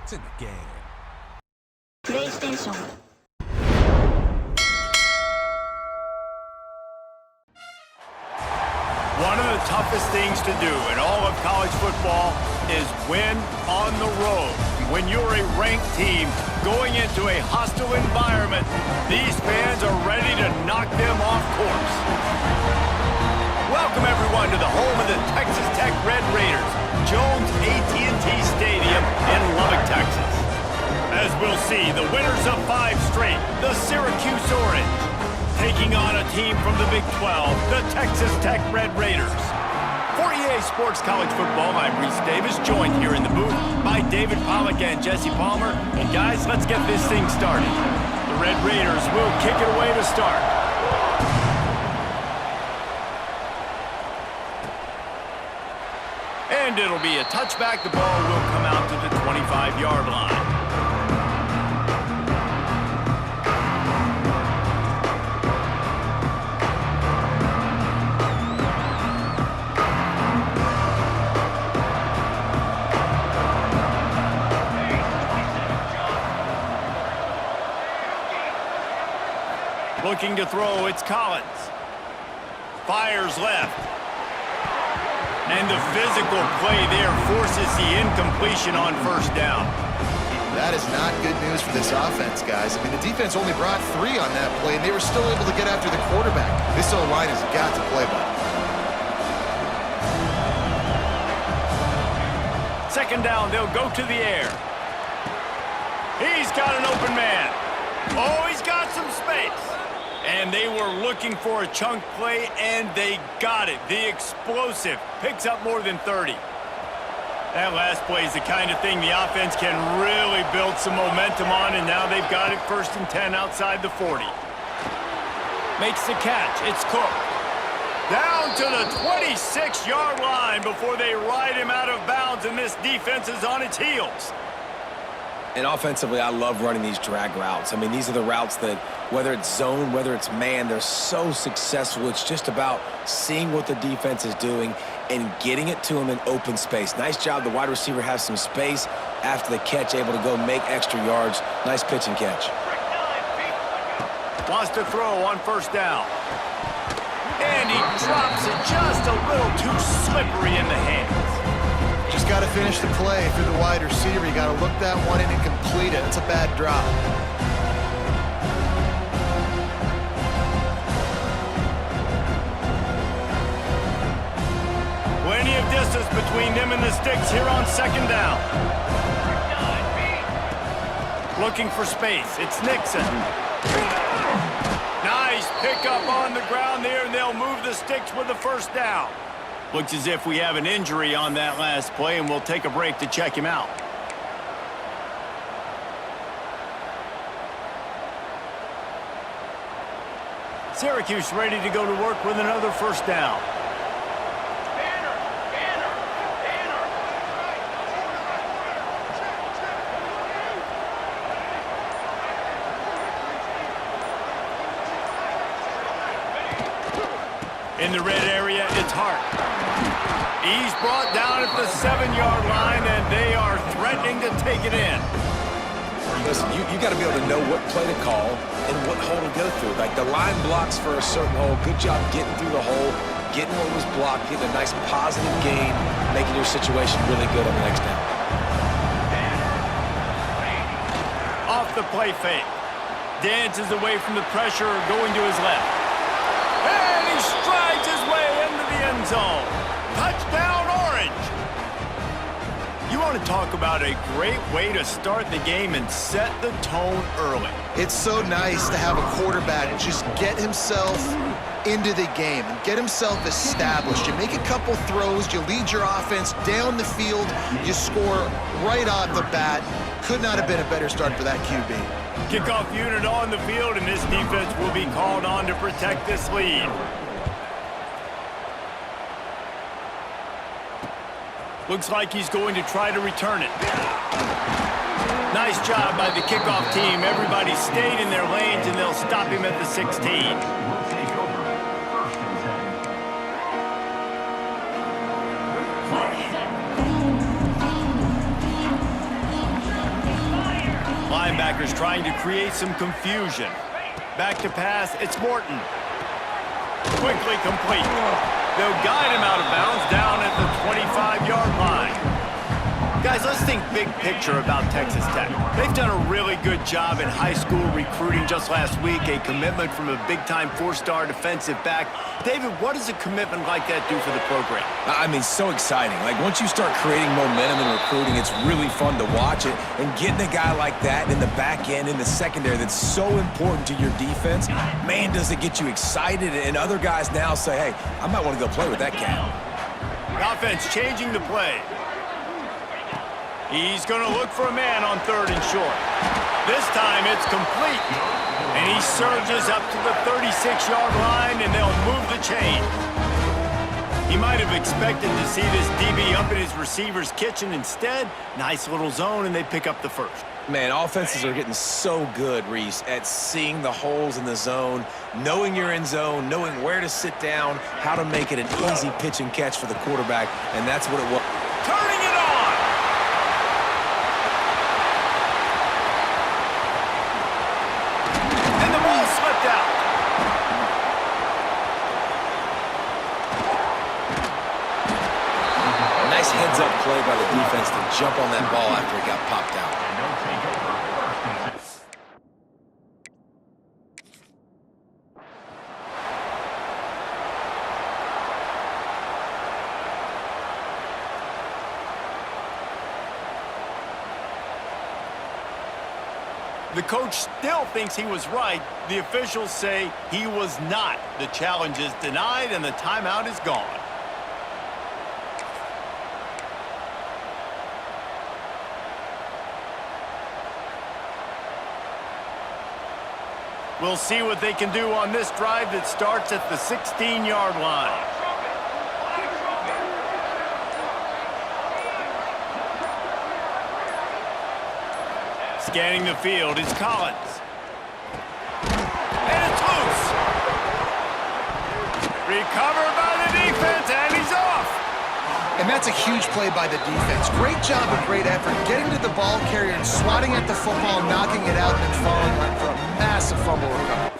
It's in the game. PlayStation. One of the toughest things to do in all of college football is win on the road. When you're a ranked team going into a hostile environment, these fans are ready to knock them off course. Welcome everyone to the home of the Texas Tech Red Raiders, Jones AT&T Stadium in Lubbock, Texas. As we'll see, the winners of 5 straight, the Syracuse Orange, taking on a team from the Big 12, the Texas Tech Red Raiders. For EA Sports College Football, I'm Reese Davis, joined here in the booth by David Pollack and Jesse Palmer. And guys, let's get this thing started. The Red Raiders will kick it away to start. And it'll be a touchback. The ball will come out to the 25-yard line. Looking to throw, it's Collins. Fires left. And the physical play there forces the incompletion on first down. That is not good news for this offense, guys. I mean, the defense only brought 3 on that play, and they were still able to get after the quarterback. This O-line has got to play better. Second down, they'll go to the air. He's got an open man. Oh, he's got some space. And they were looking for a chunk play, and they got it. The explosive picks up more than 30. That last play is the kind of thing the offense can really build some momentum on, and now they've got it 1st and 10 outside the 40. Makes the catch. It's Cook. Down to the 26-yard line before they ride him out of bounds, and this defense is on its heels. And offensively, I love running these drag routes. I mean, these are the routes that, whether it's zone, whether it's man, they're so successful. It's just about seeing what the defense is doing and getting it to them in open space. Nice job. The wide receiver has some space after the catch, able to go make extra yards. Nice pitch and catch. Wants to throw on first down. And he drops it just a little too slippery in the hands. Just got to finish the play through the wide receiver. You got to look that one in and complete it. It's a bad drop. Plenty of distance between them and the sticks here on second down. Looking for space. It's Nixon. Nice pickup on the ground there, and they'll move the sticks with the first down. Looks as if we have an injury on that last play, and we'll take a break to check him out. Syracuse ready to go to work with another first down. In the red area, it's Hart. He's brought down at the 7-yard line, and they are threatening to take it in. Listen, you got to be able to know what play to call and what hole to go through. Like, the line blocks for a certain hole. Good job getting through the hole, getting what was blocked, getting a nice positive gain, making your situation really good on the next down. Off the play fake. Dances away from the pressure, going to his left. And he strides his way into the end zone. Touchdown, Orange! You want to talk about a great way to start the game and set the tone early. It's so nice to have a quarterback just get himself into the game and get himself established. You make a couple throws, you lead your offense down the field, you score right off the bat. Could not have been a better start for that QB. Kickoff unit on the field, and this defense will be called on to protect this lead. Looks like he's going to try to return it. Nice job by the kickoff team. Everybody stayed in their lanes, and they'll stop him at the 16. linebackers trying to create some confusion. Back to pass, it's Morton. Quickly complete. They'll guide him out of bounds down at the 25-yard line. Guys, let's think big picture about Texas Tech. They've done a really good job in high school recruiting. Just last week, a commitment from a big-time four-star defensive back. David, what does a commitment like that do for the program? I mean, so exciting. Like, once you start creating momentum in recruiting, it's really fun to watch it. And getting a guy like that in the back end, in the secondary, that's so important to your defense, man, does it get you excited. And other guys now say, hey, I might want to go play with that cat. Offense changing the play. He's going to look for a man on 3rd and short. This time it's complete. And he surges up to the 36-yard line, and they'll move the chain. He might have expected to see this DB up in his receiver's kitchen. Instead, nice little zone, and they pick up the first. Man, offenses are getting so good, Reese, at seeing the holes in the zone, knowing you're in zone, knowing where to sit down, how to make it an easy pitch and catch for the quarterback, and that's what it was. Turning it on! And the ball slipped out. A nice heads-up play by the defense to jump on that ball after it got popped out. The coach still thinks he was right. The officials say he was not. The challenge is denied, and the timeout is gone. We'll see what they can do on this drive that starts at the 16-yard line. Scanning the field is Collins. And it's loose. Recovered by the defense, and he's off. And that's a huge play by the defense. Great job and great effort getting to the ball carrier and swatting at the football, knocking it out, and then falling on for a massive fumble recovery.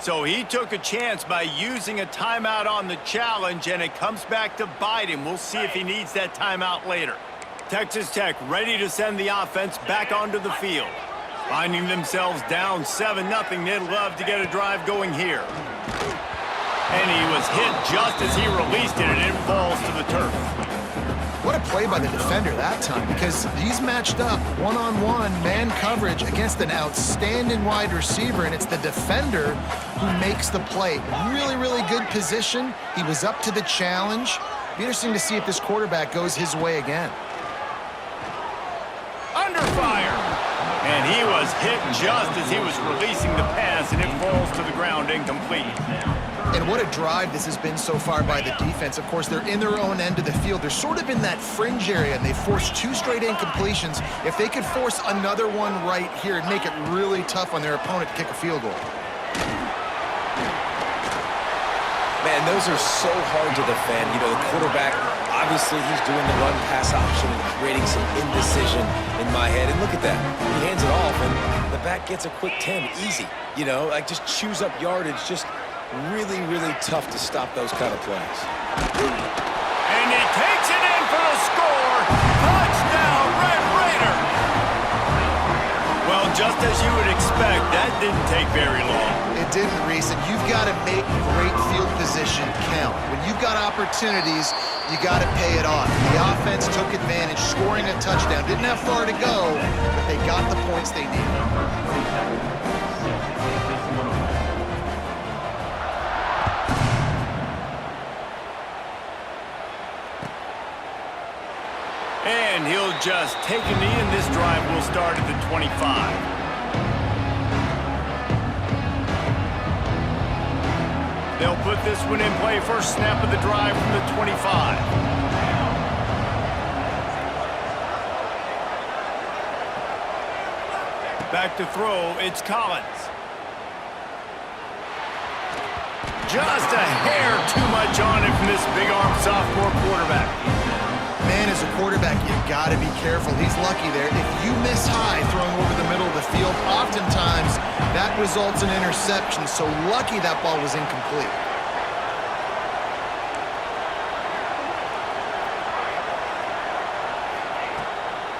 So he took a chance by using a timeout on the challenge, and it comes back to bite him. We'll see if he needs that timeout later. Texas Tech ready to send the offense back onto the field. Finding themselves down 7-0, they'd love to get a drive going here. And he was hit just as he released it, and it falls to the turf. What a play by the defender that time, because he's matched up one-on-one man coverage against an outstanding wide receiver, and it's the defender who makes the play. Really, really good position. He was up to the challenge. Be interesting to see if this quarterback goes his way again. Under fire. And he was hit just as he was releasing the pass, and it falls to the ground incomplete. And what a drive this has been so far by the defense. Of course, they're in their own end of the field. They're sort of in that fringe area, and they forced 2 straight incompletions. If they could force another one right here, it'd make it really tough on their opponent to kick a field goal. Man, those are so hard to defend. You know, the quarterback, obviously he's doing the run-pass option and creating some indecision in my head. And look at that. He hands it off, and the back gets a quick 10. Easy. You know, like just chews up yardage. Just really, really tough to stop those kind of plays. And he takes it in for the score. Touchdown, Red Raiders. Well, just as you would expect, that didn't take very long. It didn't, Reese, and you've got to make great field position count. When you've got opportunities, you got to pay it off. The offense took advantage, scoring a touchdown. Didn't have far to go, but they got the points they needed. And he'll just take a knee, and this drive will start at the 25. They'll put this one in play. First snap of the drive from the 25. Back to throw, it's Collins. Just a hair too much on it from this big-arm sophomore quarterback. Man, as a quarterback, you got to be careful. He's lucky there. If you miss high throwing over the middle of the field, oftentimes that results in interception. So lucky that ball was incomplete.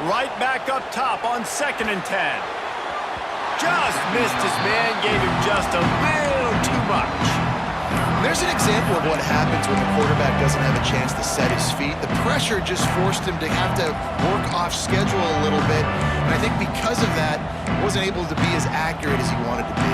Right back up top on 2nd and 10. Just missed his man, gave him just a little too much. There's an example of what happens when the quarterback doesn't have a chance to set his feet. The pressure just forced him to have to work off schedule a little bit. And I think because of that, he wasn't able to be as accurate as he wanted to be.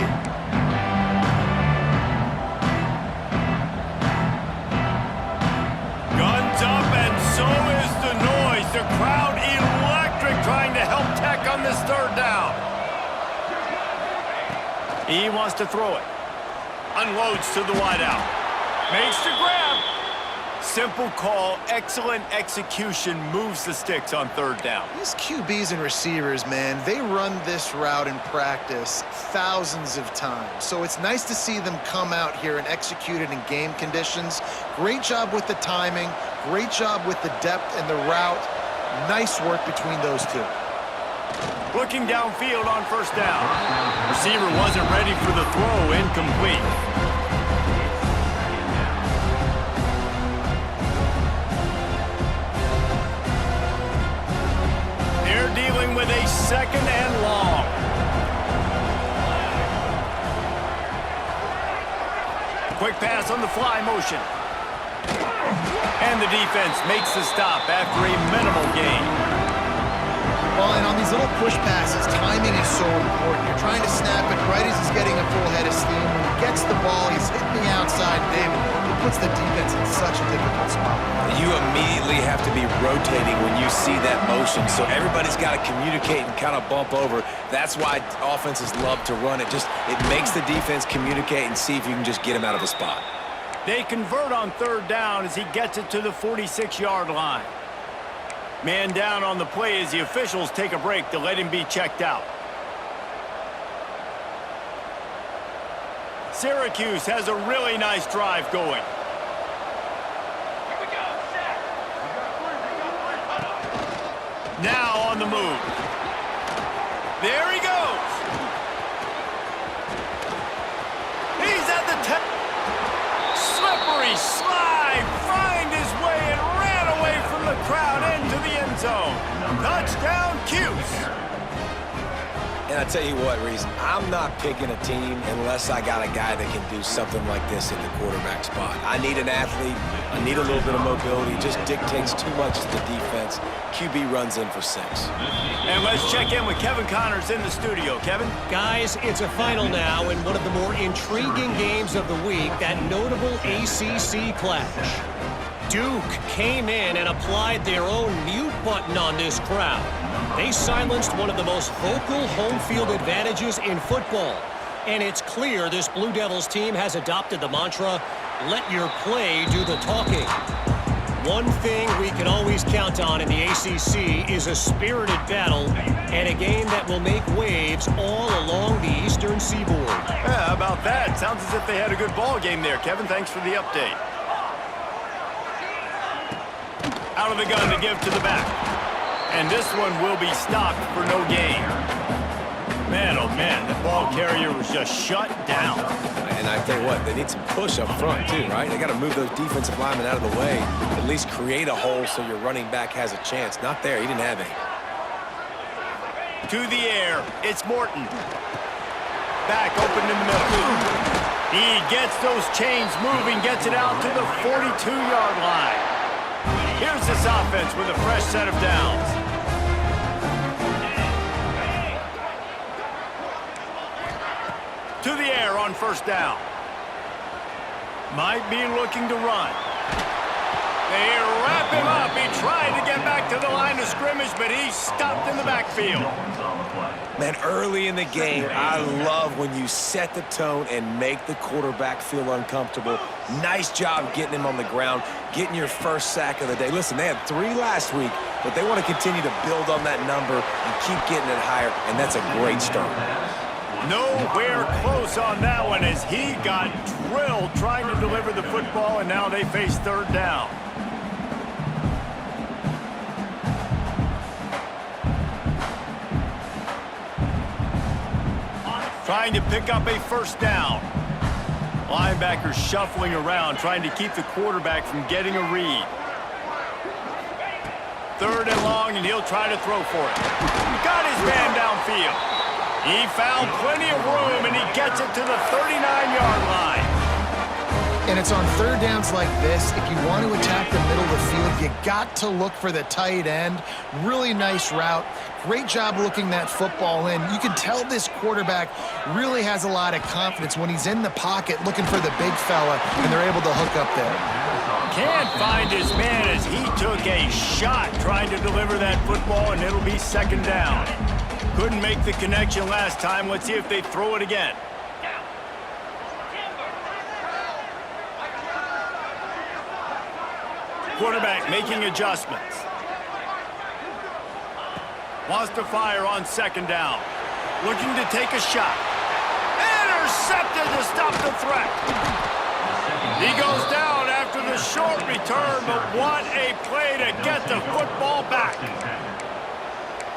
Guns up, and so is the noise. The crowd electric trying to help Tech on this 3rd down. He wants to throw it. Unloads to the wideout. Makes the grab. Simple call, excellent execution, moves the sticks on 3rd down. These QBs and receivers, man, they run this route in practice thousands of times. So it's nice to see them come out here and execute it in game conditions. Great job with the timing. Great job with the depth and the route. Nice work between those two. Looking downfield on 1st down. Receiver wasn't ready for the throw, incomplete. They're dealing with a 2nd and long. Quick pass on the fly motion. And the defense makes the stop after a minimal gain. Well, and on these little push passes, timing is so important. You're trying to snap it right as he's getting a full head of steam. When he gets the ball, he's hitting the outside, David. It puts the defense in such a difficult spot. You immediately have to be rotating when you see that motion, so everybody's got to communicate and kind of bump over. That's why offenses love to run it. It makes the defense communicate and see if you can just get him out of a spot. They convert on 3rd down as he gets it to the 46-yard line. Man down on the play as the officials take a break to let him be checked out. Syracuse has a really nice drive going. Now on the move. There he goes. He's at the 10. Slippery slide. Find his way and ran away from the crowd into the end zone. Touchdown, Cuse. And I tell you what, Reese, I'm not picking a team unless I got a guy that can do something like this at the quarterback spot. I need an athlete. I need a little bit of mobility. It just dictates too much to the defense. QB runs in for 6. And let's check in with Kevin Connors in the studio. Kevin? Guys, it's a final now in one of the more intriguing games of the week, that notable ACC clash. Duke came in and applied their own mute button on this crowd. They silenced one of the most vocal home field advantages in football. And it's clear this Blue Devils team has adopted the mantra, let your play do the talking. One thing we can always count on in the ACC is a spirited battle and a game that will make waves all along the Eastern Seaboard. Yeah, how about that? Sounds as if they had a good ball game there, Kevin. Thanks for the update. Out of the gun to give to the back. And this one will be stopped for no gain. Man, oh man, the ball carrier was just shut down. And I tell you what, they need some push up front too, right? They got to move those defensive linemen out of the way, at least create a hole so your running back has a chance. Not there, he didn't have any. To the air, it's Morton. Back open in the middle. He gets those chains moving, gets it out to the 42-yard line. Here's this offense with a fresh set of downs. To the air on 1st down. Might be looking to run. They wrap him up. He tried to get back to the line of scrimmage, but he's stopped in the backfield. Man, early in the game, I love when you set the tone and make the quarterback feel uncomfortable. Nice job getting him on the ground, getting your first sack of the day. Listen, they had 3 last week. but they want to continue to build on that number and keep getting it higher, and that's a great start. Nowhere close on that one as he got drilled trying to deliver the football, and now they face third down. Trying to pick up a first down. Linebacker shuffling around, trying to keep the quarterback from getting a read. Third and long, and he'll try to throw for it. Got his man downfield. He found plenty of room, and he gets it to the 39-yard line. And it's on third downs like this, if you want to attack the middle of the field, you got to look for the tight end. Really nice route. Great job looking that football in. You can tell this quarterback really has a lot of confidence when he's in the pocket looking for the big fella, and they're able to hook up there. Can't find his man as he took a shot trying to deliver that football, and it'll be second down. Couldn't make the connection last time. Let's see if they throw it again. Quarterback making adjustments. Wants to fire on second down. Looking to take a shot. Intercepted to stop the threat. He goes down after the short return, but what a play to get the football back.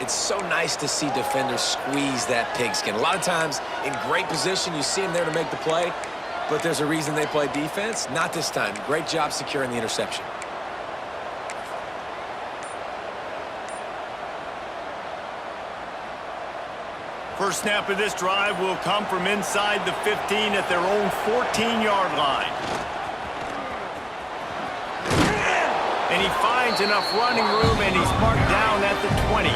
It's so nice to see defenders squeeze that pigskin. A lot of times in great position, you see them there to make the play, but there's a reason they play defense. Not this time. Great job securing the interception. First snap of this drive will come from inside the 15 at their own 14-yard line. And he finds enough running room, and he's marked down at the 20.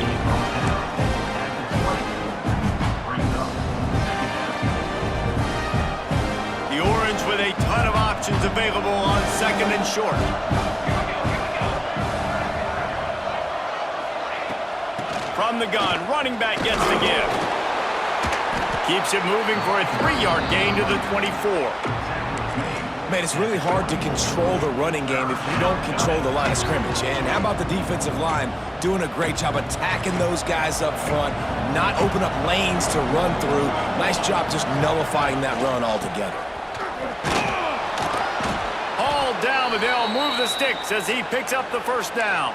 The Orange with a ton of options available on second and short. From the gun, running back gets the give. Keeps it moving for a 3-yard gain to the 24. Man, it's really hard to control the running game if you don't control the line of scrimmage. And how about the defensive line doing a great job attacking those guys up front, not open up lanes to run through. Nice job just nullifying that run altogether. All down, but they'll move the sticks as he picks up the first down.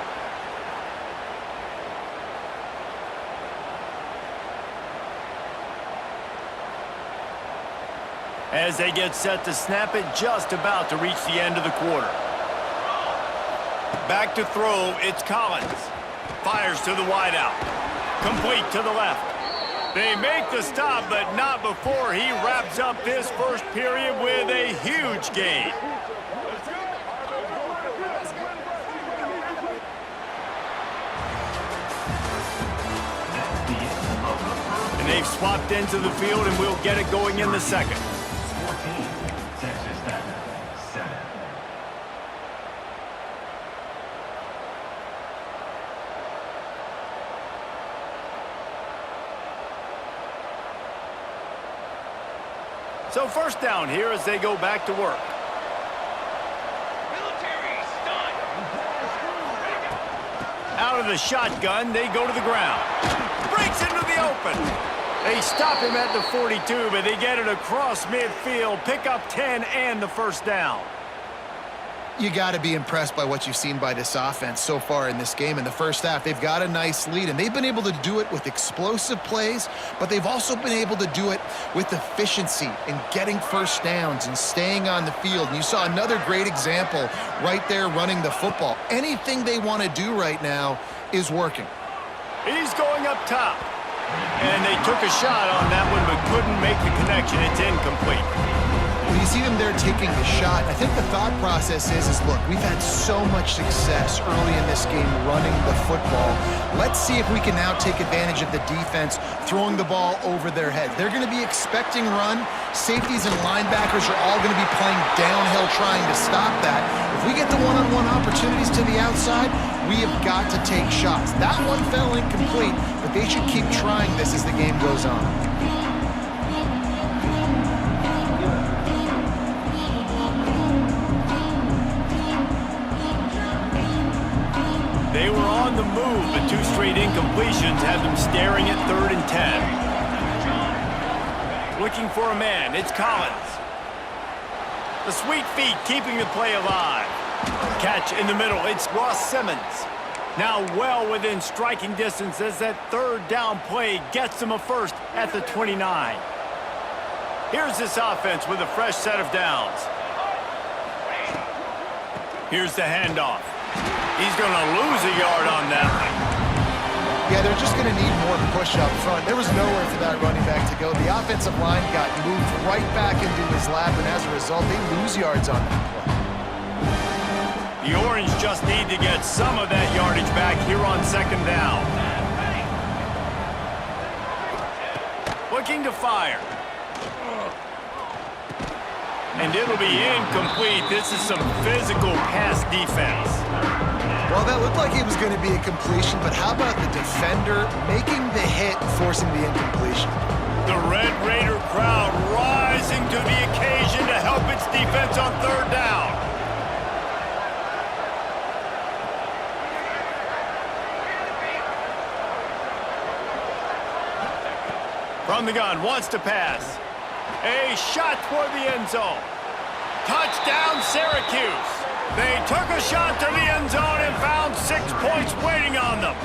As they get set to snap it, just about to reach the end of the quarter. Back to throw, it's Collins. Fires to the wideout. Complete to the left. They make the stop, but not before he wraps up this first period with a huge gain. And they've swapped into the field, and we'll get it going in the second. So first down here as they go back to work. Out of the shotgun, they go to the ground. Breaks into the open. They stop him at the 42, but they get it across midfield, pick up 10 and the first down. You got to be impressed by what you've seen by this offense so far in this game. In the first half, they've got a nice lead, and they've been able to do it with explosive plays, but they've also been able to do it with efficiency and getting first downs and staying on the field. And you saw another great example right there running the football. Anything they want to do right now is working. He's going up top. And they took a shot on that one, but couldn't make the connection. It's incomplete. When you see them there taking the shot, I think the thought process is look, we've had so much success early in this game running the football. Let's see if we can now take advantage of the defense throwing the ball over their heads. They're going to be expecting run. Safeties and linebackers are all going to be playing downhill trying to stop that. If we get the one-on-one opportunities to the outside, we have got to take shots. That one fell incomplete, but they should keep trying this as the game goes on. They were on the move, but 2 straight incompletions had them staring at 3rd and 10. Looking for a man, it's Collins. The sweet feet keeping the play alive. Catch in the middle, it's Ross Simmons. Now well within striking distance as that 3rd down play gets them a first at the 29. Here's this offense with a fresh set of downs. Here's the handoff. He's going to lose a yard on that one. Yeah, they're just going to need more push up front. There was nowhere for that running back to go. The offensive line got moved right back into his lap, and as a result, they lose yards on that play. The Orange just need to get some of that yardage back here on 2nd down. Looking to fire. And it'll be incomplete. This is some physical pass defense. Well, that looked like it was going to be a completion, but how about the defender making the hit, forcing the incompletion? The Red Raider crowd rising to the occasion to help its defense on 3rd down. From the gun, wants to pass. A shot toward the end zone. Touchdown, Syracuse. They took a shot to the end zone and found 6 points waiting on them.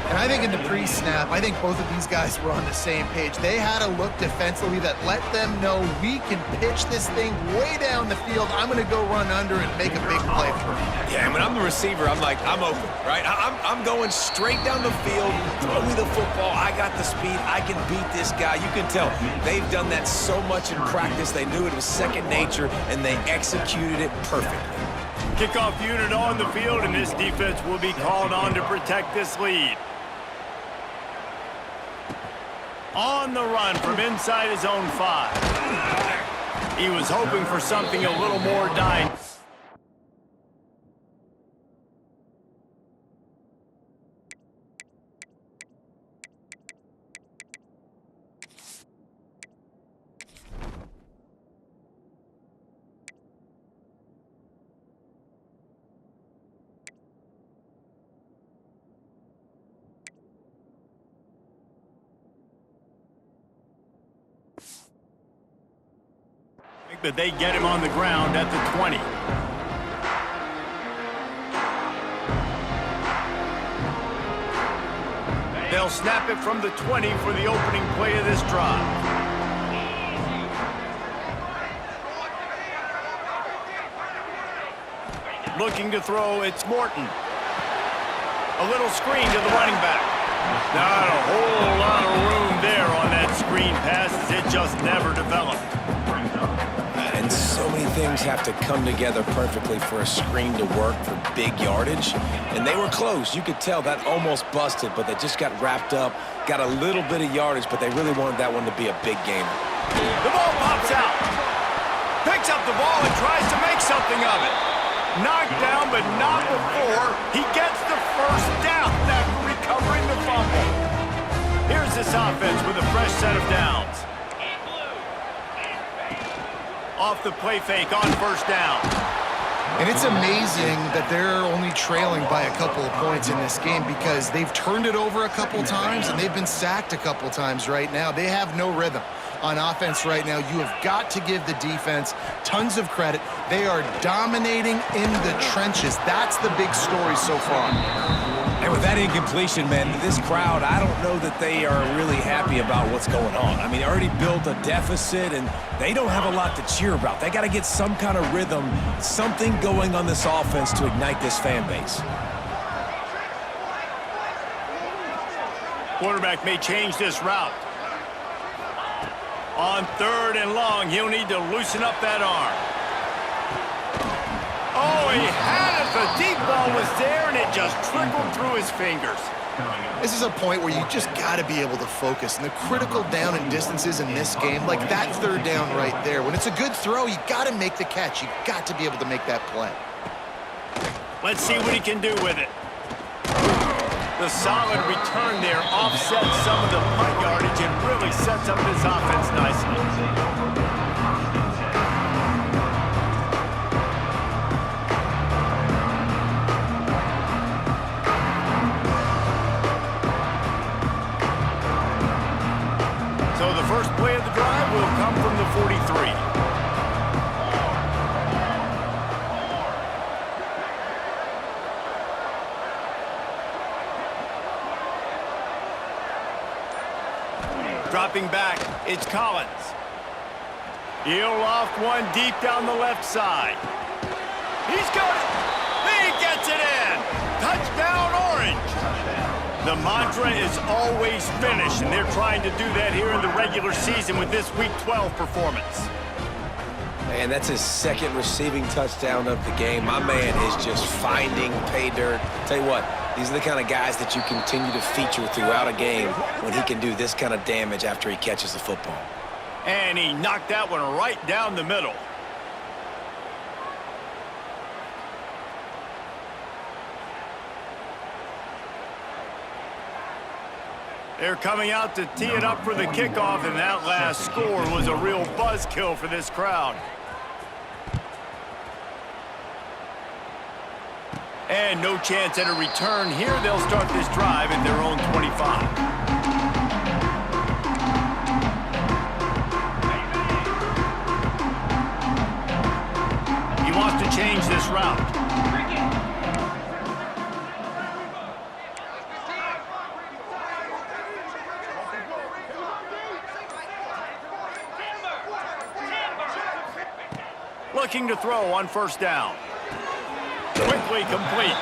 And I think in the pre-snap, I think both of these guys were on the same page. They had a look defensively that let them know we can pitch this thing way down the field. I'm going to go run under and make a big play for him. Yeah, and when I'm the receiver, I'm like, I'm open, right? I'm going straight down the field. Throw me the football. I got the speed. I can beat this guy. You can tell they've done that so much in practice. They knew it was second nature, and they executed it perfectly. Kickoff unit on the field, and this defense will be called on to protect this lead. On the run from inside his own 5. He was hoping for something a little more dynamic. But they get him on the ground at the 20. They'll snap it from the 20 for the opening play of this drive. Looking to throw, it's Morton. A little screen to the running back. Not a whole lot of room there on that screen pass as it just never developed. And so many things have to come together perfectly for a screen to work for big yardage. And they were close. You could tell that almost busted, but they just got wrapped up, got a little bit of yardage, but they really wanted that one to be a big gamer. The ball pops out. Picks up the ball and tries to make something of it. Knocked down, but not before he gets the first down after recovering the fumble. Here's this offense with a fresh set of downs. Off the play fake on 1st down. And it's amazing that they're only trailing by a couple of points in this game because they've turned it over a couple times and they've been sacked a couple times right now. They have no rhythm on offense right now. You have got to give the defense tons of credit. They are dominating in the trenches. That's the big story so far. And with that incompletion, man, this crowd, I don't know that they are really happy about what's going on. I mean, they already built a deficit, and they don't have a lot to cheer about. They got to get some kind of rhythm, something going on this offense to ignite this fan base. Quarterback may change this route. On 3rd and long, he'll need to loosen up that arm. Oh, he had it. The deep ball was there, and it just trickled through his fingers. This is a point where you just got to be able to focus. And the critical down and distances in this game, like that 3rd down right there, when it's a good throw, you got to make the catch. You got to be able to make that play. Let's see what he can do with it. The solid return there offsets some of the punt yardage and really sets up this offense nicely. Dropping back, it's Collins. He'll loft one deep down the left side. He's got it. He gets it in. Touchdown, Orange. The mantra is always finish, and they're trying to do that here in the regular season with this Week 12 performance. Man, that's his second receiving touchdown of the game. My man is just finding pay dirt. Tell you what, these are the kind of guys that you continue to feature throughout a game when he can do this kind of damage after he catches the football. And he knocked that one right down the middle. They're coming out to tee it up for the kickoff, and that last score was a real buzzkill for this crowd. And no chance at a return here. They'll start this drive at their own 25. He wants to change this route. Looking to throw on first down. Quickly complete.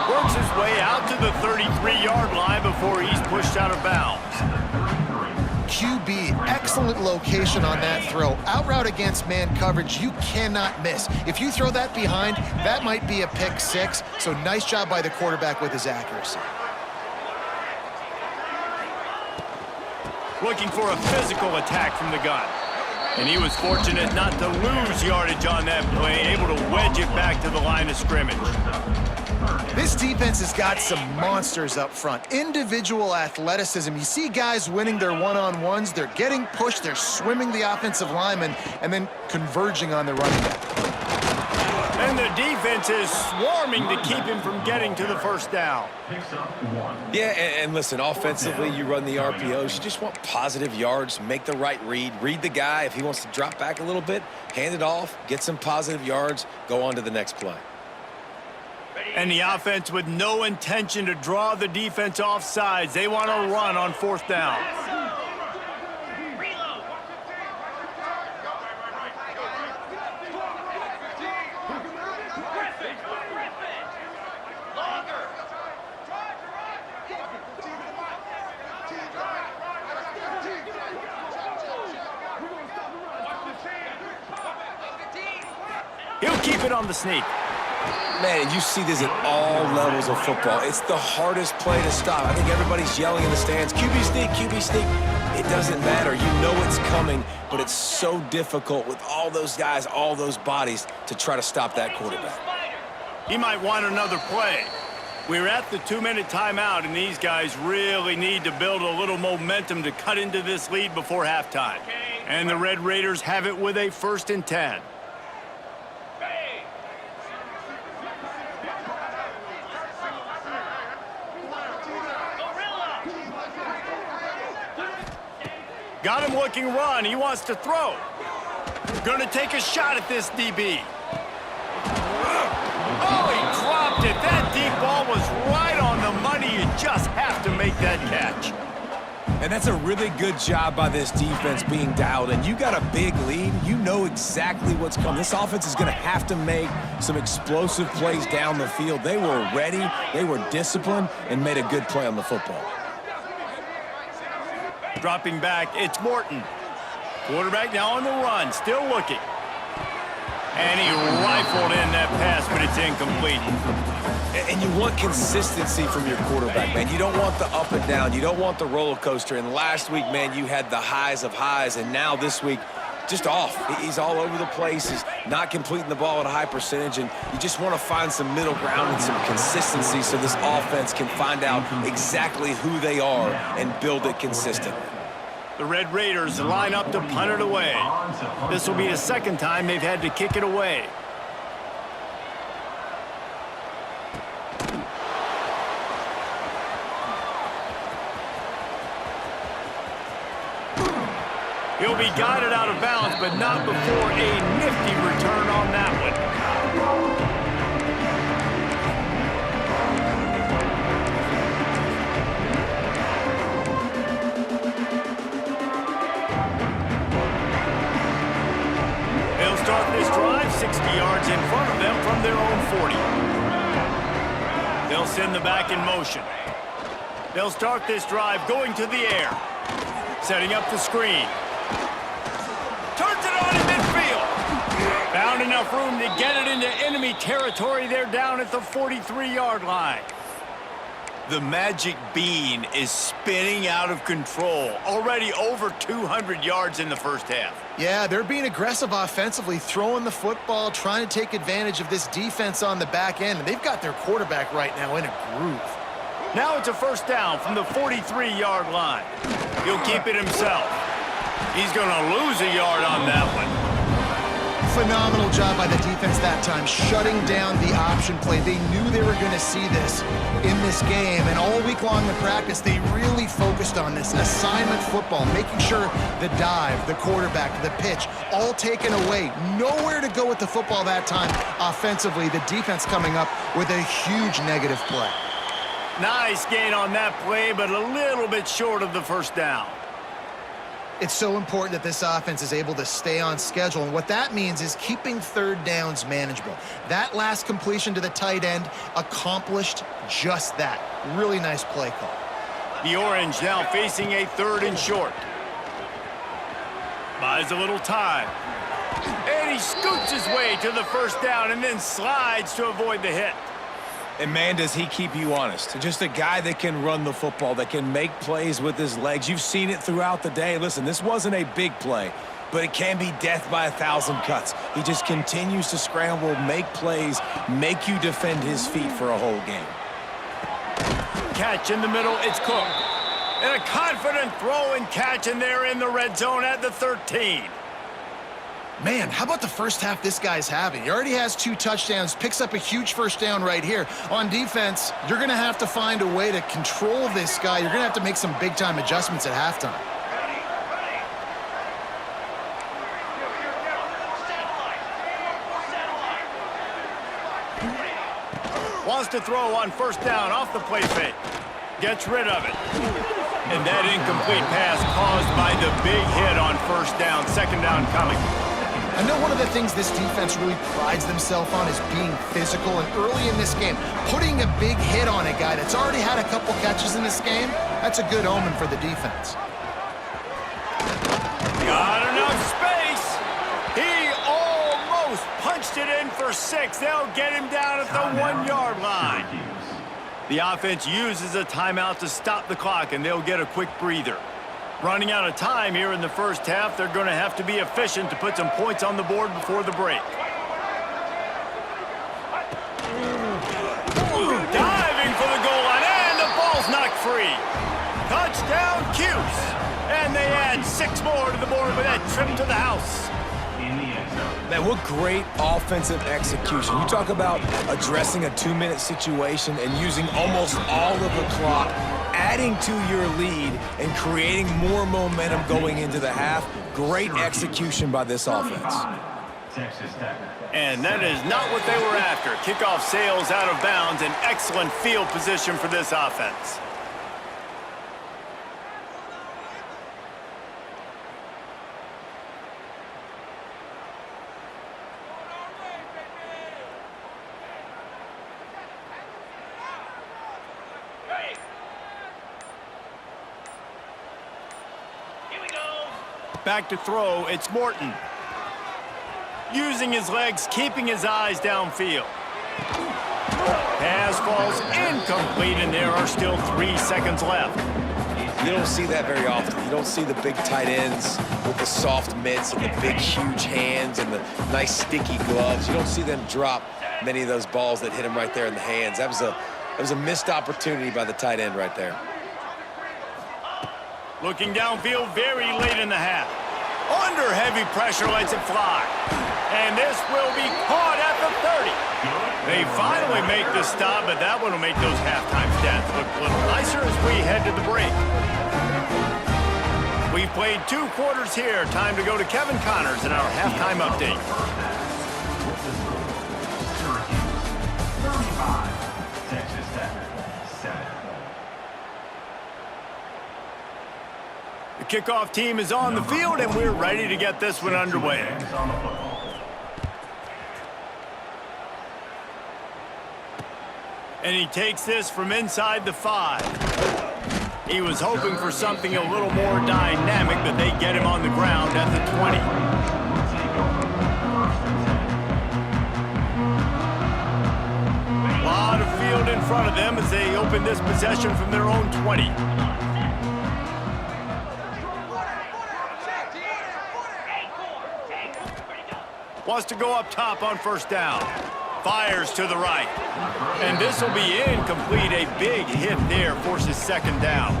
Works his way out to the 33-yard line before he's pushed out of bounds. QB, excellent location on that throw. Out route against man coverage, you cannot miss. If you throw that behind, that might be a pick six. So nice job by the quarterback with his accuracy. Looking for a physical attack from the gun. And he was fortunate not to lose yardage on that play, able to wedge it back to the line of scrimmage. This defense has got some monsters up front. Individual athleticism. You see guys winning their one-on-ones. They're getting pushed. They're swimming the offensive lineman and then converging on the running back. And the defense is swarming to keep him from getting to the first down. Yeah, and listen, offensively, you run the RPOs. You just want positive yards, make the right read the guy. If he wants to drop back a little bit, hand it off, get some positive yards, go on to the next play. And the offense with no intention to draw the defense off sides. They want to run on fourth down. He'll keep it on the sneak. Man, you see this at all levels of football. It's the hardest play to stop. I think everybody's yelling in the stands, QB sneak, QB sneak. It doesn't matter. You know it's coming, but it's so difficult with all those guys, all those bodies to try to stop that quarterback. He might want another play. We're at the 2-minute timeout, and these guys really need to build a little momentum to cut into this lead before halftime. And the Red Raiders have it with a 1st and 10. Got him looking run. He wants to throw. Going to take a shot at this DB. Oh, he dropped it. That deep ball was right on the money. You just have to make that catch. And that's a really good job by this defense being dialed in. You got a big lead. You know exactly what's coming. This offense is going to have to make some explosive plays down the field. They were ready. They were disciplined and made a good play on the football. Dropping back, it's Morton. Quarterback now on the run, still looking. And he rifled in that pass, but it's incomplete. And you want consistency from your quarterback, man. You don't want the up and down. You don't want the roller coaster. And last week, man, you had the highs of highs. And now this week, just off. He's all over the place. He's not completing the ball at a high percentage. And you just want to find some middle ground and some consistency so this offense can find out exactly who they are and build it consistently. The Red Raiders line up to punt it away. This will be the second time they've had to kick it away. He'll be guided out of bounds, but not before a nifty return on that one. They'll send the back in motion. They'll start this drive going to the air. Setting up the screen. Turns it on in midfield. Found enough room to get it into enemy territory. They're down at the 43-yard line. The magic bean is spinning out of control. Already over 200 yards in the first half. Yeah, they're being aggressive offensively, throwing the football, trying to take advantage of this defense on the back end. And they've got their quarterback right now in a groove. Now it's a first down from the 43-yard line. He'll keep it himself. He's going to lose a yard on that one. Phenomenal job by the defense that time, shutting down the option play. They knew they were going to see this in this game, and all week long in practice, they really focused on this assignment football, making sure the dive, the quarterback, the pitch, all taken away. Nowhere to go with the football that time offensively. The defense coming up with a huge negative play. Nice gain on that play, but a little bit short of the first down. It's so important that this offense is able to stay on schedule, and what that means is keeping third downs manageable. That last completion to the tight end accomplished just that. Really nice play call. The Orange now facing a 3rd and short. Buys a little time. And he scoots his way to the first down and then slides to avoid the hit. And, man, does he keep you honest. Just a guy that can run the football, that can make plays with his legs. You've seen it throughout the day. Listen, this wasn't a big play, but it can be death by 1,000 cuts. He just continues to scramble, make plays, make you defend his feet for a whole game. Catch in the middle, it's Cook. And a confident throw and catch, and they're in the red zone at the 13. Man, how about the first half this guy's having? He already has 2 touchdowns, picks up a huge first down right here. On defense, you're going to have to find a way to control this guy. You're going to have to make some big-time adjustments at halftime. Wants to throw on first down off the play fake. Gets rid of it. And that incomplete pass caused by the big hit on first down. Second down coming. I know one of the things this defense really prides themselves on is being physical, and early in this game, putting a big hit on a guy that's already had a couple catches in this game, that's a good omen for the defense. Got enough space. He almost punched it in for 6. They'll get him down at the 1-yard line. The offense uses a timeout to stop the clock, and they'll get a quick breather. Running out of time here in the first half, they're going to have to be efficient to put some points on the board before the break. Diving for the goal line, and the ball's knocked free. Touchdown, Cuse. And they add 6 more to the board with that trip to the house. Man, what great offensive execution. You talk about addressing a 2-minute situation and using almost all of the clock, adding to your lead and creating more momentum going into the half. Great execution by this offense. And that is not what they were after. Kickoff sails out of bounds, and excellent field position for this offense. Back to throw, it's Morton. Using his legs, keeping his eyes downfield. Pass falls incomplete, and there are still 3 seconds left. You don't see that very often. You don't see the big tight ends with the soft mitts and the big, huge hands and the nice, sticky gloves. You don't see them drop many of those balls that hit him right there in the hands. That was a missed opportunity by the tight end right there. Looking downfield very late in the half. Under heavy pressure, lets it fly. And this will be caught at the 30. They finally make the stop, but that one will make those halftime stats look a little nicer as we head to the break. We've played 2 quarters here. Time to go to Kevin Connors in our halftime update. The kickoff team is on the field, and we're ready to get this one underway. And he takes this from inside the 5. He was hoping for something a little more dynamic, but they get him on the ground at the 20. A lot of field in front of them as they open this possession from their own 20. Wants to go up top on first down. Fires to the right. And this will be incomplete. A big hit there forces second down.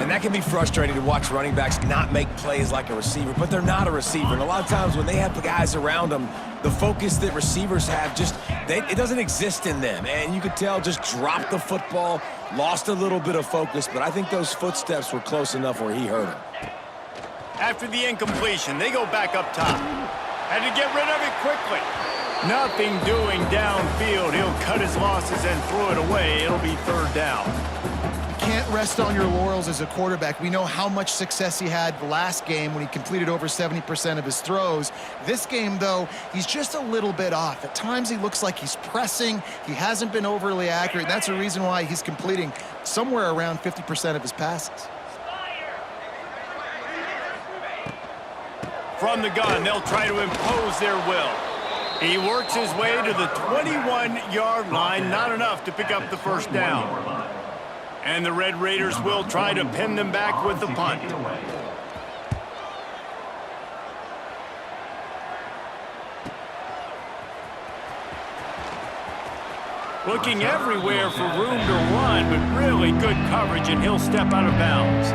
And that can be frustrating to watch running backs not make plays like a receiver, but they're not a receiver. And a lot of times when they have the guys around them, the focus that receivers have it doesn't exist in them. And you could tell just dropped the football, lost a little bit of focus, but I think those footsteps were close enough where he hurt him. After the incompletion, they go back up top. Had to get rid of it quickly. Nothing doing downfield. He'll cut his losses and throw it away. It'll be third down. You can't rest on your laurels as a quarterback. We know how much success he had the last game when he completed over 70% of his throws. This game, though, he's just a little bit off. At times, he looks like he's pressing. He hasn't been overly accurate. That's the reason why he's completing somewhere around 50% of his passes. From the gun, they'll try to impose their will. He works his way to the 21-yard line, not enough to pick up the first down. And the Red Raiders will try to pin them back with the punt. Looking everywhere for room to run, but really good coverage, and he'll step out of bounds.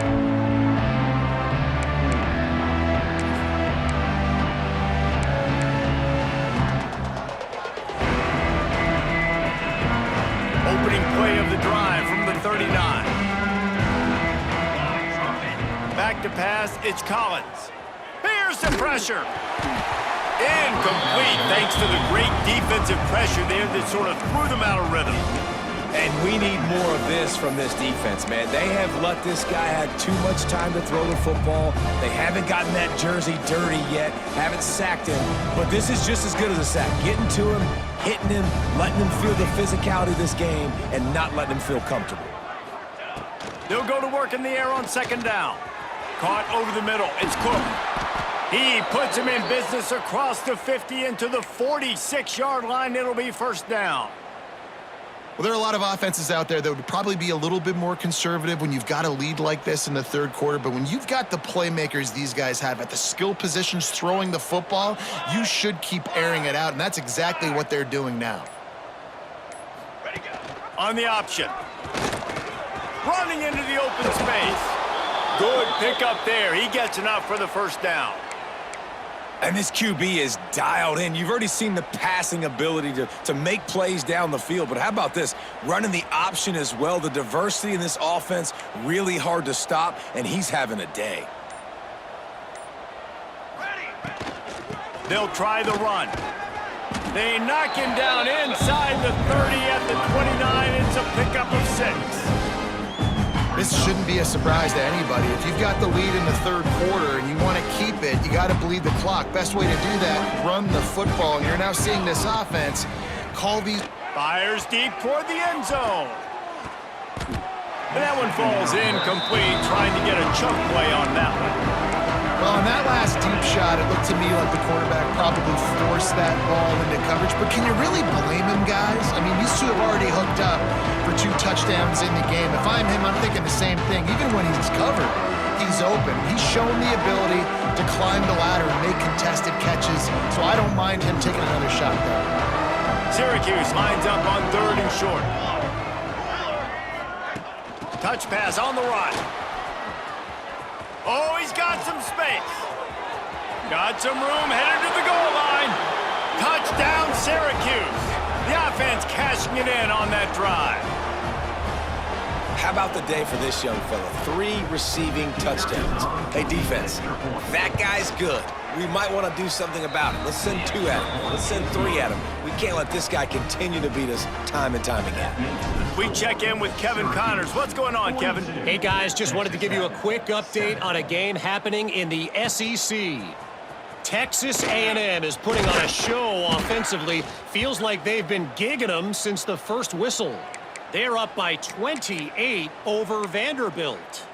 Opening play of the drive from the 39. Back to pass, it's Collins. Here's some pressure. Incomplete, thanks to the great defensive pressure there that sort of threw them out of rhythm. And we need more of this from this defense, man. They have let this guy have too much time to throw the football. They haven't gotten that jersey dirty yet, haven't sacked him. But this is just as good as a sack. Getting to him, hitting him, letting him feel the physicality of this game, and not letting him feel comfortable. They'll go to work in the air on second down. Caught over the middle, it's Cook. He puts him in business across the 50 into the 46-yard line. It'll be first down. Well, there are a lot of offenses out there that would probably be a little bit more conservative when you've got a lead like this in the third quarter. But when you've got the playmakers these guys have at the skill positions throwing the football, you should keep airing it out. And that's exactly what they're doing now. On the option. Running into the open space. Good pickup there. He gets enough for the first down. And this QB is dialed in. You've already seen the passing ability to make plays down the field. But how about this? Running the option as well. The diversity in this offense, really hard to stop, and he's having a day. They'll try the run. They knock him down inside the 30 at the 29. It's a pickup of 6. This shouldn't be a surprise to anybody. If you've got the lead in the third quarter and you want to keep it, you got to bleed the clock. Best way to do that, run the football. And you're now seeing this offense call these. Fires deep toward the end zone. And that one falls incomplete, trying to get a chunk play on that one. Well, on that last deep shot, it looked to me like the quarterback probably forced that ball into coverage. But can you really blame him, guys? I mean, these two have already hooked up for 2 touchdowns in the game. If I'm him, I'm thinking the same thing. Even when he's covered, he's open. He's shown the ability to climb the ladder and make contested catches. So I don't mind him taking another shot there. Syracuse lines up on 3rd and short. Touch pass on the run. Oh, he's got some space. Got some room, headed to the goal line. Touchdown, Syracuse. The offense cashing it in on that drive. How about the day for this young fella? 3 receiving touchdowns. Hey, defense, that guy's good. We might want to do something about it. Let's send 2 at him. Let's send 3 at him. We can't let this guy continue to beat us time and time again. We check in with Kevin Connors. What's going on, Kevin? Hey, guys, just wanted to give you a quick update on a game happening in the SEC. Texas A&M is putting on a show offensively. Feels like they've been gigging them since the first whistle. They're up by 28 over Vanderbilt.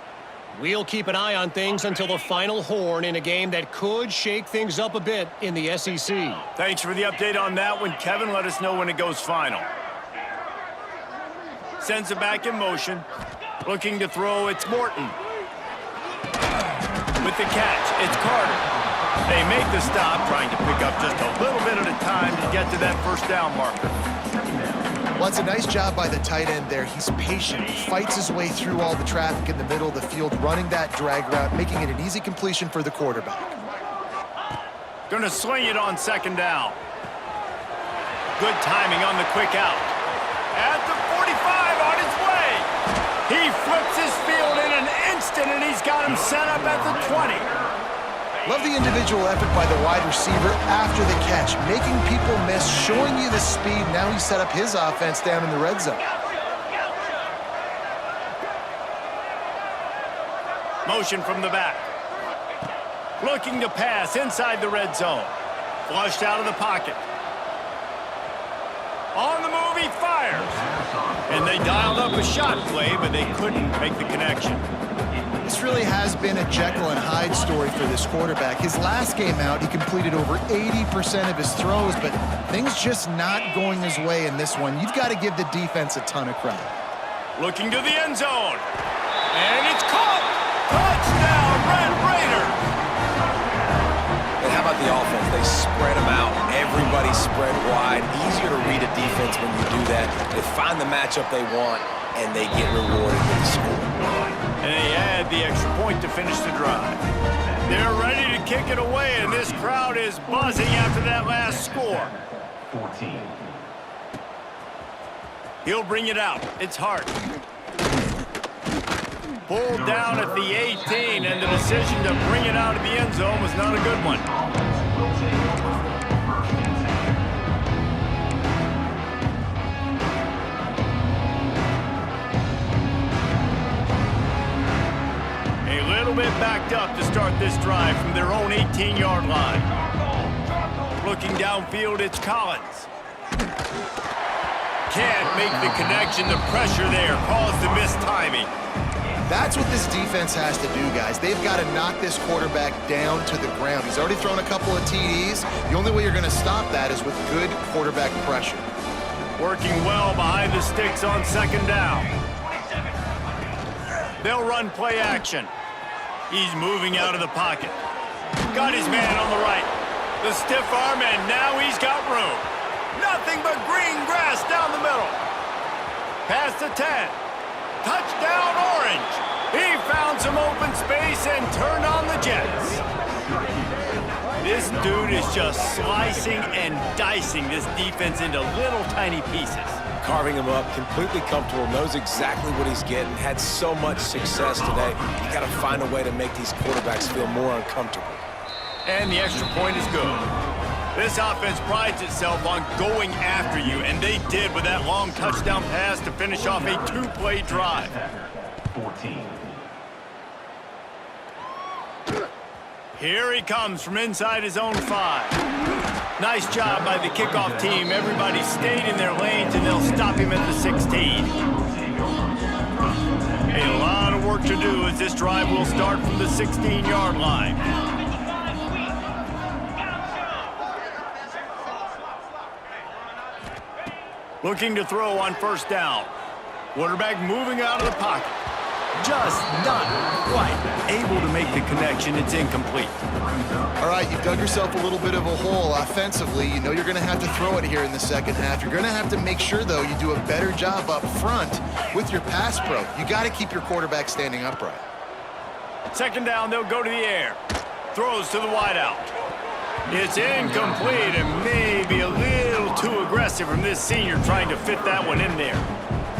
We'll keep an eye on things until the final horn in a game that could shake things up a bit in the SEC. Thanks for the update on that one, Kevin. Let us know when it goes final. Sends it back in motion. Looking to throw, it's Morton. With the catch, it's Carter. They make the stop, trying to pick up just a little bit at a time to get to that first down marker. Well, it's a nice job by the tight end there. He's patient. He fights his way through all the traffic in the middle of the field, running that drag route, making it an easy completion for the quarterback. Gonna swing it on second down. Good timing on the quick out. At the 45, on his way. He flips his field in an instant, and he's got him set up at the 20. Love the individual effort by the wide receiver after the catch, making people miss, showing you the speed. Now he set up his offense down in the red zone. Motion from the back. Looking to pass inside the red zone. Flushed out of the pocket. On the move, he fires. And they dialed up a shot play, but they couldn't make the connection. This really has been a Jekyll and Hyde story for this quarterback. His last game out, he completed over 80% of his throws, but things just not going his way in this one. You've got to give the defense a ton of credit. Looking to the end zone. And it's caught. Touchdown, Red Raiders. And how about the offense? They spread them out. Everybody spread wide. Easier to read a defense when you do that. They find the matchup they want, and they get rewarded with the score. And they add the extra point to finish the drive. They're ready to kick it away, and this crowd is buzzing after that last score. 14. He'll bring it out. It's Hart. Pulled down at the 18, and the decision to bring it out of the end zone was not a good one. Bit backed up to start this drive from their own 18-yard line. Looking downfield, it's Collins. Can't make the connection. The pressure there caused the missed timing. That's what this defense has to do, guys. They've got to knock this quarterback down to the ground. He's already thrown a couple of TDs. The only way you're going to stop that is with good quarterback pressure. Working well behind the sticks on second down. They'll run play action. He's moving out of the pocket. Got his man on the right. The stiff arm, and now he's got room. Nothing but green grass down the middle. Past the 10. Touchdown, Orange. He found some open space and turned on the Jets. This dude is just slicing and dicing this defense into little tiny pieces. Carving him up, completely comfortable, knows exactly what he's getting, had so much success today. You got to find a way to make these quarterbacks feel more uncomfortable. And the extra point is good. This offense prides itself on going after you, and they did with that long touchdown pass to finish off a two-play drive. 14. Here he comes from inside his own 5. Nice job by the kickoff team. Everybody stayed in their lanes, and they'll stop him at the 16. A lot of work to do as this drive will start from the 16-yard line. Looking to throw on first down. Quarterback moving out of the pocket. Just not quite able to make the connection. It's incomplete. All right, you've dug yourself a little bit of a hole offensively. You know you're going to have to throw it here in the second half. You're going to have to make sure, though, you do a better job up front with your pass pro. You got to keep your quarterback standing upright. Second down, they'll go to the air. Throws to the wideout. It's incomplete and maybe a little too aggressive from this senior trying to fit that one in there.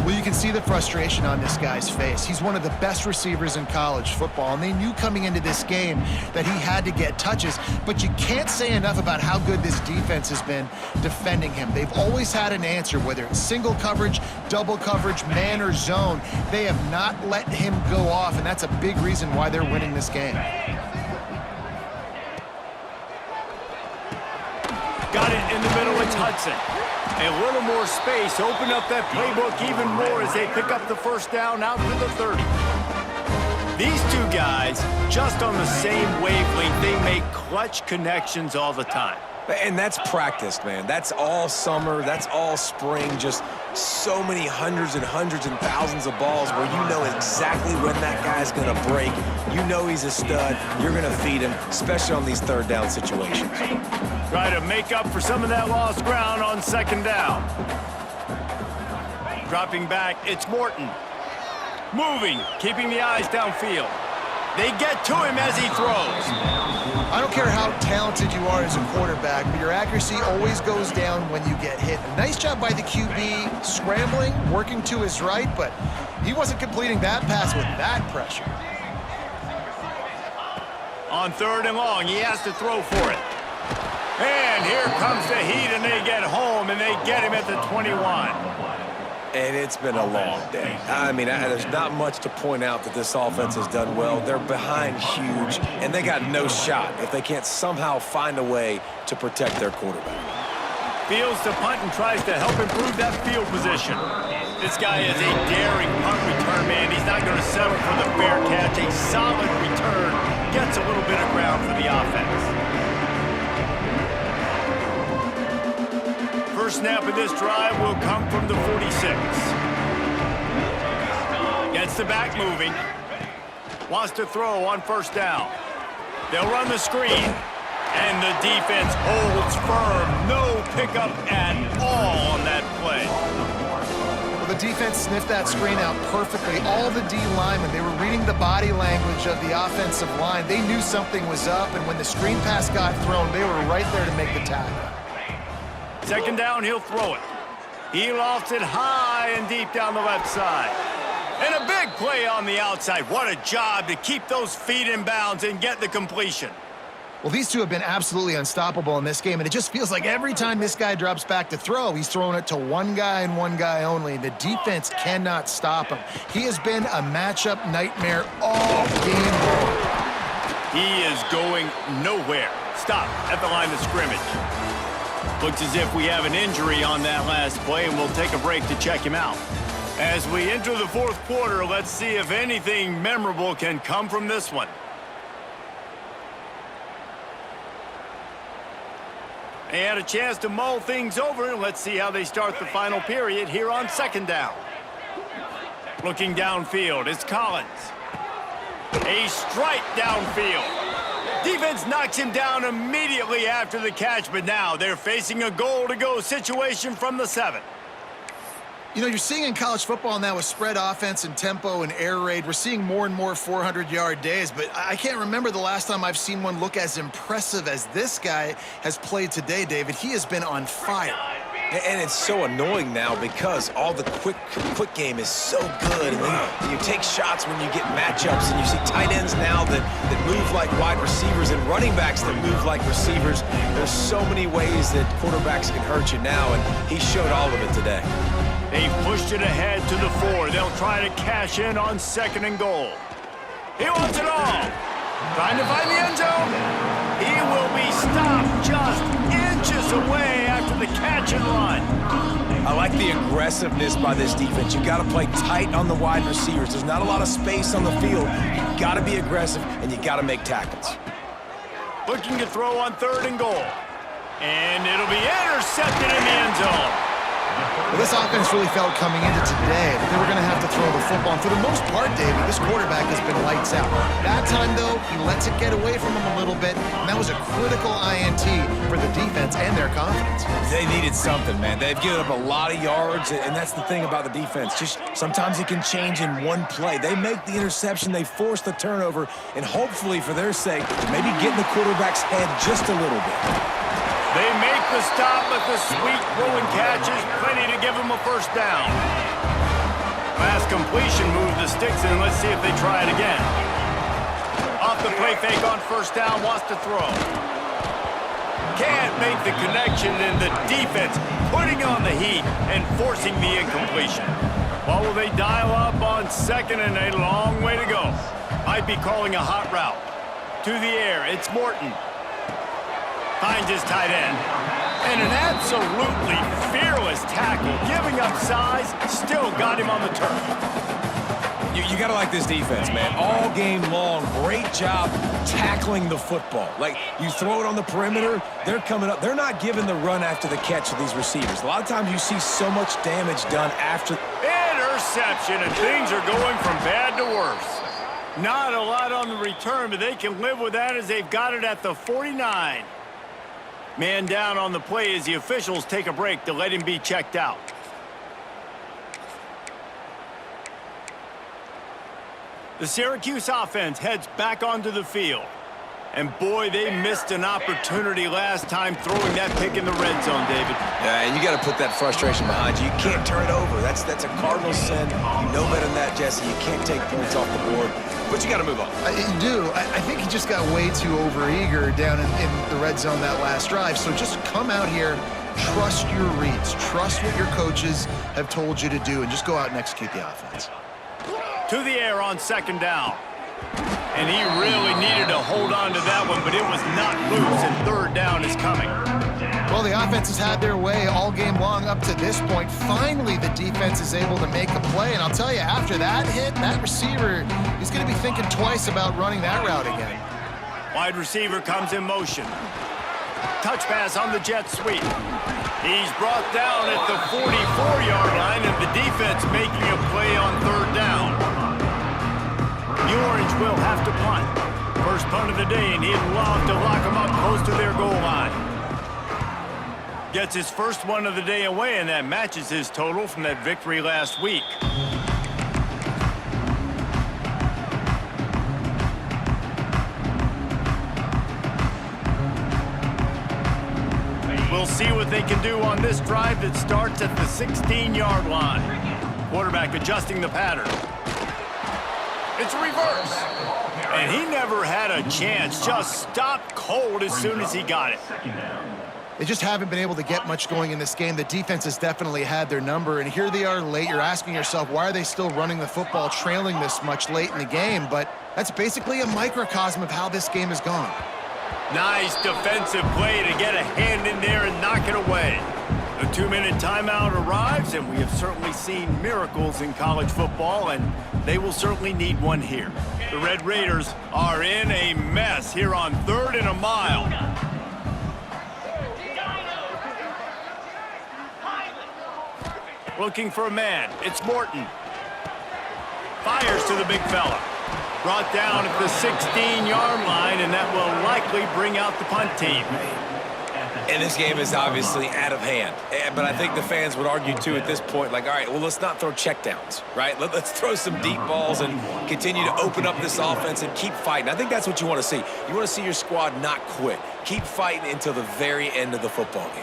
Well, you can see the frustration on this guy's face. He's one of the best receivers in college football, and they knew coming into this game that he had to get touches, but you can't say enough about how good this defense has been defending him. They've always had an answer, whether it's single coverage, double coverage, man or zone. They have not let him go off, and that's a big reason why they're winning this game. Got it in the middle. It's Hudson. A little more space. Open up that playbook even more as they pick up the first down out to the 30. These two guys, just on the same wavelength, they make clutch connections all the time. And that's practice, man. That's all summer. That's all spring. Just so many hundreds and thousands of balls where you know exactly when that guy's going to break. You know he's a stud. You're going to feed him, especially on these third down situations. Try to make up for some of that lost ground on second down. Dropping back, it's Morton. Moving, keeping the eyes downfield. They get to him as he throws. I don't care how talented you are as a quarterback, but your accuracy always goes down when you get hit. A nice job by the QB, scrambling, working to his right, but he wasn't completing that pass with that pressure. On third and long, he has to throw for it. And here comes the heat, and they get home, and they get him at the 21. And it's been a long day. I mean, there's not much to point out that this offense has done well. They're behind huge, and they got no shot if they can't somehow find a way to protect their quarterback. Fields to punt and tries to help improve that field position. This guy is a daring punt return man. He's not going to settle for the fair catch. A solid return gets a little bit of ground for the offense. First snap of this drive will come from the 46. Gets the back moving. Wants to throw on first down. They'll run the screen. And the defense holds firm. No pickup at all on that play. Well, the defense sniffed that screen out perfectly. All the D linemen, they were reading the body language of the offensive line. They knew something was up, and when the screen pass got thrown, they were right there to make the tackle. Second down, he'll throw it. He lofts it high and deep down the left side. And a big play on the outside. What a job to keep those feet in bounds and get the completion. Well, these two have been absolutely unstoppable in this game, and it just feels like every time this guy drops back to throw, he's throwing it to one guy and one guy only. The defense cannot stop him. He has been a matchup nightmare all game long. He is going nowhere. Stop at the line of scrimmage. Looks as if we have an injury on that last play, and we'll take a break to check him out. As we enter the fourth quarter, let's see if anything memorable can come from this one. They had a chance to mull things over, and let's see how they start the final period here on second down. Looking downfield, it's Collins. A strike downfield. Defense knocks him down immediately after the catch, but now they're facing a goal-to-go situation from the 7. You know, you're seeing in college football now with spread offense and tempo and air raid, we're seeing more and more 400-yard days, but I can't remember the last time I've seen one look as impressive as this guy has played today, David. He has been on fire. And it's so annoying now because all the quick game is so good. And then you take shots when you get matchups, and you see tight ends now that move like wide receivers and running backs that move like receivers. There's so many ways that quarterbacks can hurt you now, and he showed all of it today. They've pushed it ahead to the 4. They'll try to cash in on second and goal. He wants it all. Trying to find the end zone. He will be stopped just inches away after the catch and run. I like the aggressiveness by this defense. You got to play tight on the wide receivers. There's not a lot of space on the field. You got to be aggressive, and you got to make tackles. Looking to throw on third and goal. And it'll be intercepted in the end zone. Well, this offense really felt coming into today that they were going to have to throw the football. And for the most part, David, this quarterback has been lights out. That time, though, he lets it get away from him a little bit, and that was a critical INT for the defense and their confidence. They needed something, man. They've given up a lot of yards, and that's the thing about the defense. Just sometimes it can change in one play. They make the interception, they force the turnover, and hopefully, for their sake, maybe get in the quarterback's head just a little bit. They make the stop, but the sweet throwing catch is plenty to give them a first down. Last completion moved the sticks in. Let's see if they try it again. Off the play fake on first down, wants to throw. Can't make the connection, and the defense putting on the heat and forcing the incompletion. Well, will they dial up on second, and a long way to go. Might be calling a hot route. To the air, it's Morton. Finds his tight end. And an absolutely fearless tackle, giving up size, still got him on the turf. You got to like this defense, man. All game long, great job tackling the football. Like, you throw it on the perimeter, they're coming up. They're not giving the run after the catch to these receivers. A lot of times you see so much damage done after. Interception, and things are going from bad to worse. Not a lot on the return, but they can live with that as they've got it at the 49. Man down on the play as the officials take a break to let him be checked out. The Syracuse offense heads back onto the field. And boy, they missed an opportunity last time throwing that pick in the red zone, David. Yeah, and you got to put that frustration behind you. You can't turn it over. That's a cardinal sin. You know better than that, Jesse. You can't take points off the board. But you got to move on. You do. I think he just got way too overeager down in the red zone that last drive. So just come out here, trust your reads, trust what your coaches have told you to do, and just go out and execute the offense. To the air on second down. And he really needed to hold on to that one, but it was not loose, and third down is coming. Well, the offense has had their way all game long up to this point. Finally, the defense is able to make a play, and I'll tell you, after that hit, that receiver is going to be thinking twice about running that route again. Wide receiver comes in motion. Touch pass on the jet sweep. He's brought down at the 44-yard line, and the defense making a play on third down. The Orange will have to punt. First punt of the day, and he'd love to lock them up close to their goal line. Gets his first one of the day away, and that matches his total from that victory last week. We'll see what they can do on this drive that starts at the 16-yard line. Quarterback adjusting the pattern. It's a reverse. And he never had a chance. Just stopped cold as soon as he got it. They just haven't been able to get much going in this game. The defense has definitely had their number, and here they are late. You're asking yourself, why are they still running the football, trailing this much late in the game? But that's basically a microcosm of how this game has gone. Nice defensive play to get a hand in there and knock it away. The 2-minute timeout arrives, and we have certainly seen miracles in college football, and they will certainly need one here. The Red Raiders are in a mess here on 3rd and a mile. Looking for a man. It's Morton. Fires to the big fella. Brought down at the 16-yard line, and that will likely bring out the punt team. And this game is obviously out of hand. But I think the fans would argue, too, at this point, like, all right, well, let's not throw checkdowns, right? Let's throw some deep balls and continue to open up this offense and keep fighting. I think that's what you want to see. You want to see your squad not quit. Keep fighting until the very end of the football game.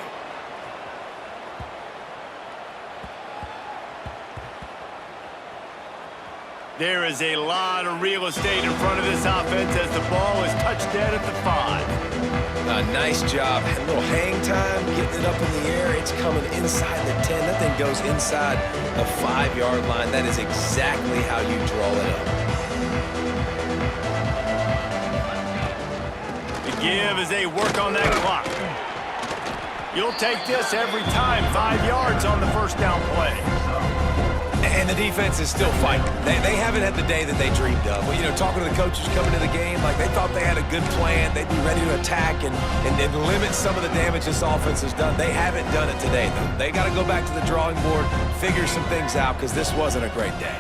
There is a lot of real estate in front of this offense as the ball is touched dead at the 5. Nice job. A little hang time, getting it up in the air. It's coming inside the 10. That thing goes inside the 5-yard line. That is exactly how you draw it up. The give as they work on that clock. You'll take this every time. 5 yards on the first down play. And the defense is still fighting. They haven't had the day that they dreamed of. Well, you know, talking to the coaches coming to the game, like they thought they had a good plan. They'd be ready to attack and limit some of the damage this offense has done. They haven't done it today, though. They got to go back to the drawing board, figure some things out, because this wasn't a great day.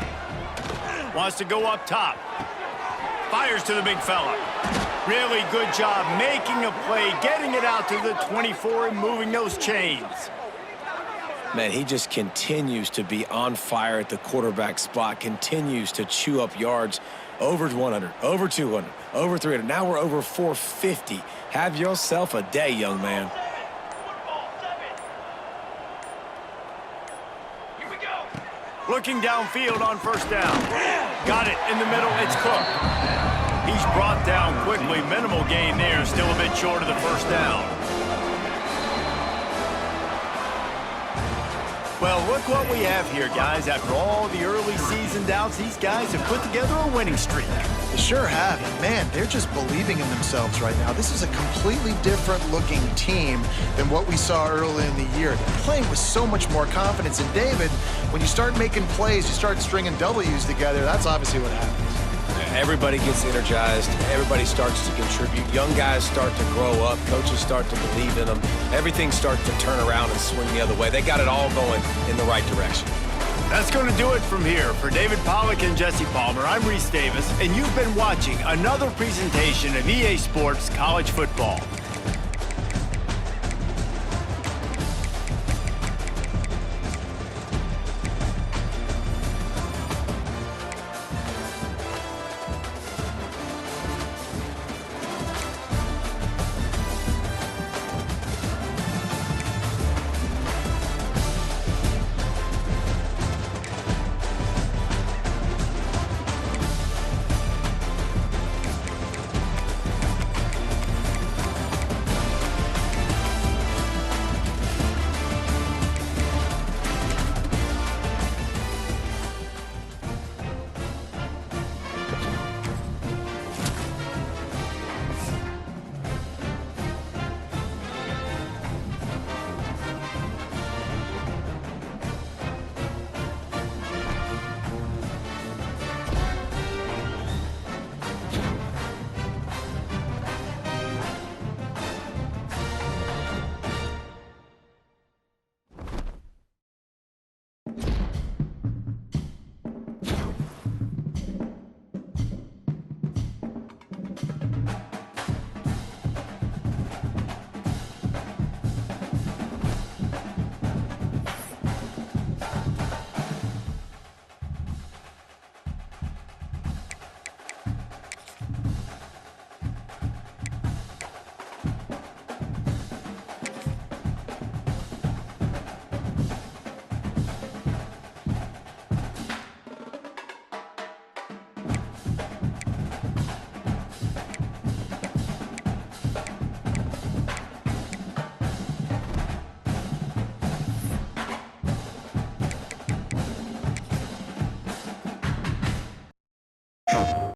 Wants to go up top. Fires to the big fella. Really good job making a play, getting it out to the 24 and moving those chains. Man, he just continues to be on fire at the quarterback spot, continues to chew up yards over 100, over 200, over 300. Now we're over 450. Have yourself a day, young man. Looking downfield on first down. Got it in the middle. It's Cook. He's brought down quickly. Minimal gain there. Still a bit short of the first down. Well, look what we have here, guys. After all the early season doubts, these guys have put together a winning streak. They sure have. And man, they're just believing in themselves right now. This is a completely different looking team than what we saw early in the year. They're playing with so much more confidence. And David, when you start making plays, you start stringing W's together, that's obviously what happens. Everybody gets energized. Everybody starts to contribute. Young guys start to grow up. Coaches start to believe in them. Everything starts to turn around and swing the other way. They got it all going in the right direction. That's going to do it from here. For David Pollack and Jesse Palmer, I'm Reese Davis, and you've been watching another presentation of EA Sports College Football.